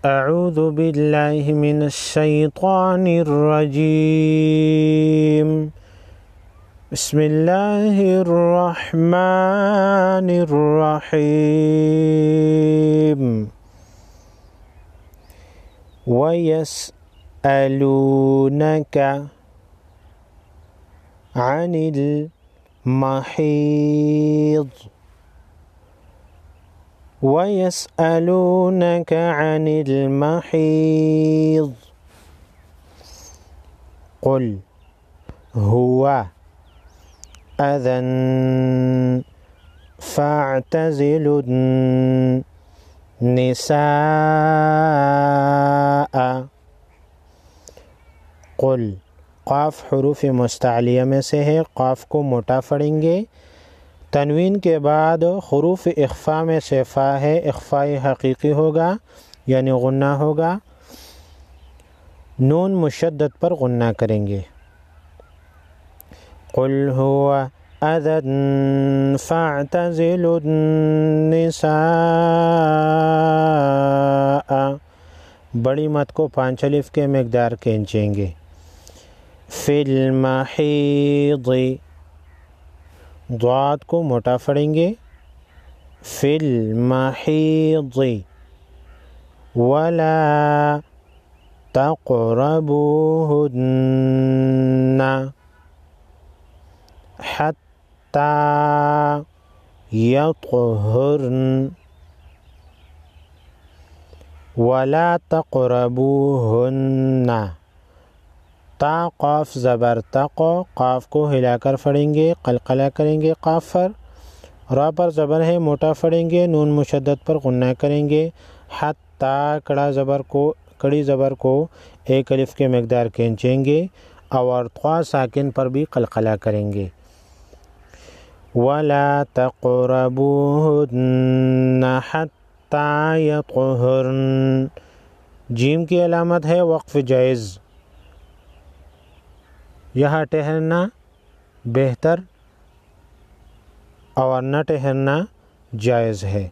اعوذ باللہ من الشیطان الرجیم بسم اللہ الرحمن الرحیم وَيَسْأَلُونَكَ عَنِ الْمَحِيضِ وَيَسْأَلُونَكَ عَنِ الْمَحِيضِ قُلْ هُوَ أَذًى فَاعْتَزِلُوا النِّسَاءَ قُلْ قاف حروف مستعلیہ میں سے ہے، قاف کو موٹا پڑھیں گے، تنوین کے بعد حروف اخفا میں سے فا ہے، اخفاء حقیقی ہوگا یعنی غنہ ہوگا، نون مشدد پر غنہ کریں گے۔ قُلْ هُوَ أَذًى فَاعْتَزِلُوا النِّسَاءَ بڑی مد کو 5 الف کے مقدار کھینچیں گے۔ فِي الْمَحِيضِ ضاد کو موٹا پڑھیں گے، فِي الْمَحِيضِ وَلَا تَقْرَبُوهُنَّ حَتَّى يَطْهُرْنَ وَلَا تَقْرَبُوهُنَّ تا قاف زبر تق، قاف کو ہلا کر پڑھیں گے، قلقلہ کریں گے قاف پر، را پر زبر ہے موٹا پڑھیں گے، نون مشدد پر غنہ کریں گے، حتی کڑی زبر کو 1 الف کے مقدار کھینچیں گے اور طا ساکن پر بھی قلقلہ کریں گے۔ وَلَا تَقْرَبُوهُنَّ حَتَّى يَطْهُرْنَ جیم کی علامت ہے وقف جائز، یہاں ٹھہرنا بہتر اور نہ ٹھہرنا جائز ہے۔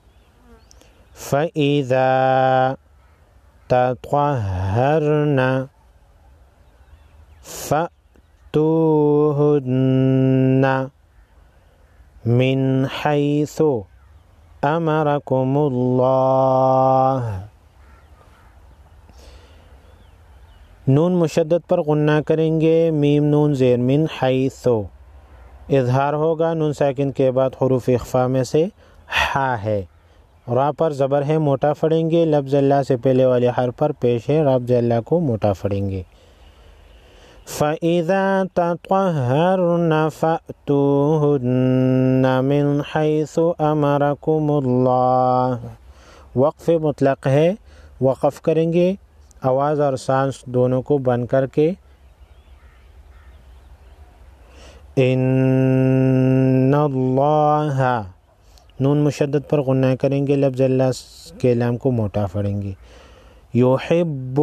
فَإِذَا تَطَهَّرْنَ فَأْتُوهُنَّ مِنْ حَيْثُ أَمَرَكُمُ اللَّهُ نون مشدد پر غنہ کریں گے، میم نون زیر من حیث اظہار ہوگا، نون ساکن کے بعد حروف اخفا میں سے حا ہے، را پر زبر ہے موٹا پڑھیں گے، لفظ اللہ سے پہلے والے حرف پر پیش ہے، لفظ اللہ کو موٹا پڑھیں گے۔ فَإِذَا تَطَهَّرْنَ فَأْتُوهُنَّ مِنْ حَيْثُ أَمَرَكُمُ اللَّهُ وقف مطلق ہے، وقف کریں گے آواز اور سانس دونوں کو بند کر کے۔ ان اللہ نون مشدد پر غنہ کریں گے، لفظ اللہ کے لام کو موٹا پڑھیں گے۔ یحب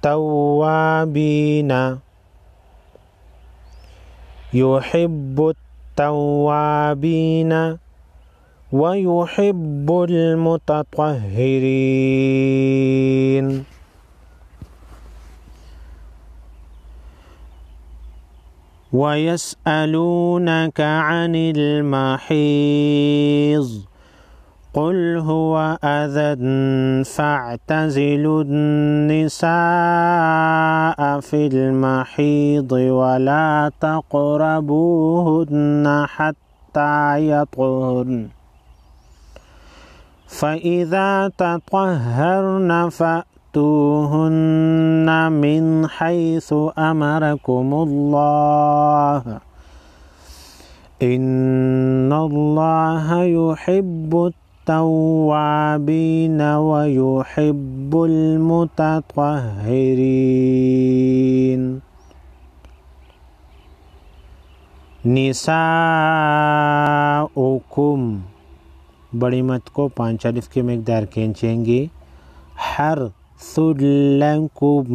التوابین یحب التوابین وَيُحِبُّ الْمُتَطَهِّرِينَ وَيَسْأَلُونَكَ عَنِ الْمَحِيضِ قُلْ هُوَ أَذًى فَاعْتَزِلُوا النِّسَاءَ فِي الْمَحِيضِ وَلَا تَقْرَبُوهُنَّ حَتَّى يَطْهُرْنَ فَإِذَا تَطَهَّرْنَ فَأْتُوهُنَّ مِنْ حَيْثُ أَمَرَكُمُ اللَّهُ إِنَّ اللَّهَ يُحِبُّ التَّوَّابِينَ وَيُحِبُّ الْمُتَطَهِّرِينَ نِسَاؤُكُمْ بڑی مد کو 5 الف کے مقدار کھینچیں گے۔ حَرْثٌ لَكُمْ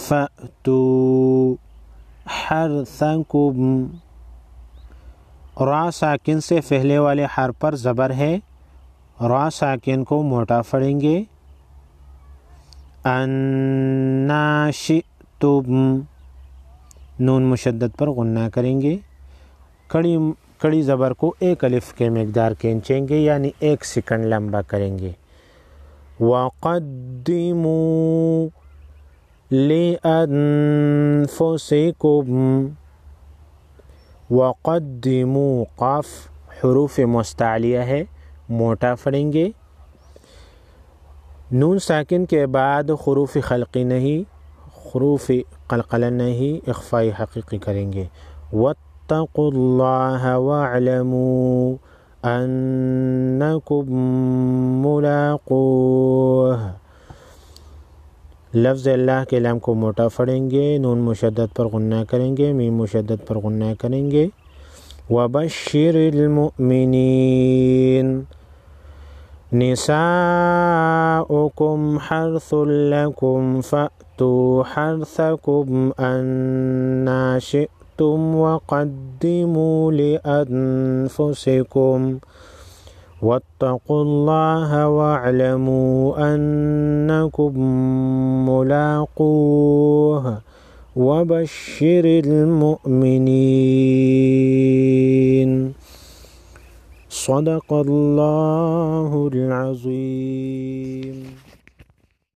فَأْتُوا حَرْثَكُمْ را ساکن سے پہلے والے حرف پر زبر ہے، را ساکن کو موٹا پڑھیں گے، اناشئتم نون مشدد پر غنہ کریں گے، کڑی زبر کو ایک الف کے مقدار کھینچیں گے یعنی 1 سیکنڈ لمبا کریں گے۔ وَقَدِّمُوا لِأَنفُسِكُمْ، وَقَدِّمُوا قاف حروف مستعلیہ ہے، موٹا پڑھیں گے، نون ساکن کے بعد حروف خلقی نہیں، حروف قلقلہ نہیں، اخفائی حقیقی کریں گے۔ وَاتَّقُوا اللَّهَ وَاعْلَمُوا أَنَّكُمْ مُلَاقُوهُ، لفظ اللہ کے لام کو موٹا پڑھیں گے، نون مشدد پر غنہ کریں گے، میم مشدد پر غنہ کریں گے۔ وَبَشِّرِ الْمُؤْمِنِينَ، نِسَاؤُكُمْ حَرْثٌ لَكُمْ فَأْتُوا حَرْثَكُمْ أَنَّا شِئْتُمْ وَقَدِّمُوا لِأَنفُسِكُمْ وَاتَّقُوا اللَّهَ وَاعْلَمُوا أَنَّكُمْ مُلَاقُوهُ وَبَشِّرِ الْمُؤْمِنِينَ۔ صدق اللہ العظیم۔